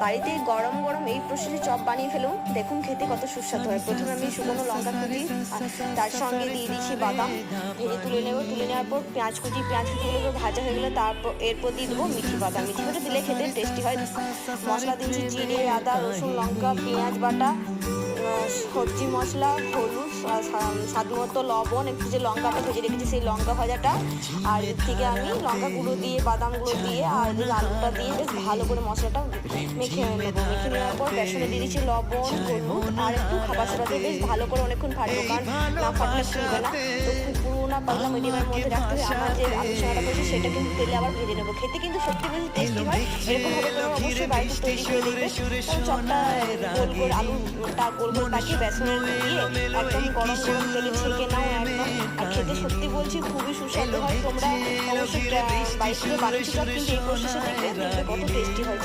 বাড়িতে গরম গরম এই প্রসেসে চপ বানিয়ে ফেলুন, দেখুন খেতে কত সুস্বাদু হয়। প্রথমে আমি শুকনো লঙ্কা কুচি তার সঙ্গে দিয়ে দিচ্ছি বাদাম, ভেজে তুলে নেবো। তুলে নেওয়ার পর পেঁয়াজ কুচিগুলো ভাজা হয়ে গেলে তারপর এরপর দিয়ে দেবো মিঠি বাদাম। মিঠি বাটা দিলে খেতে টেস্টি হয়। মশলা দিচ্ছি জিরে, আদা, রসুন, লঙ্কা, পেঁয়াজ বাটা, সবজি মশলা, হলুদ, স্বাদ মতো লবণ, একটু যে লঙ্কাটা ভেজে রেখেছি সেই লঙ্কা ভাজাটা, আর এর থেকে আমি লঙ্কা গুঁড়ো দিয়ে, বাদাম গুঁড়ো দিয়ে, আর এদিকে আলুটা দিয়ে বেশ ভালো করে মশলাটা মেখে নেবো। মেখে নেওয়ার পর বেসনে দিয়ে দিচ্ছি লবণ, হলুদ আর একটু খাবার সোডা দিয়ে বেশ ভালো করে অনেকক্ষণ ফাটবো, কারণ না ফাটলে ফুলবে না। তো পুরো না পাতলা মিডিয়ামের মধ্যে রাখতে হবে। আমার যে আলু সারাটা করেছি সেটা কিন্তু তেলে আবার ভেজে নেবো। খেতে কিন্তু সত্যি বেশি টেস্টি হয়। এরকমভাবে তোমরা অবশ্যই বাড়িতে তৈরি করে দেখবে। চপটা গোল করে আলুটা গোল গোল পাকিয়ে বেসনে দিয়ে একদম গরম গরম তেলে ছেঁকে নাও একদম। আর খেতে সত্যি বলছি খুবই সুস্বাদু হয়। তোমরা অবশ্যই বাড়িতে বানিয়ে চপ কিন্তু এই প্রসেসে দেখবে কত টেস্টি হয়।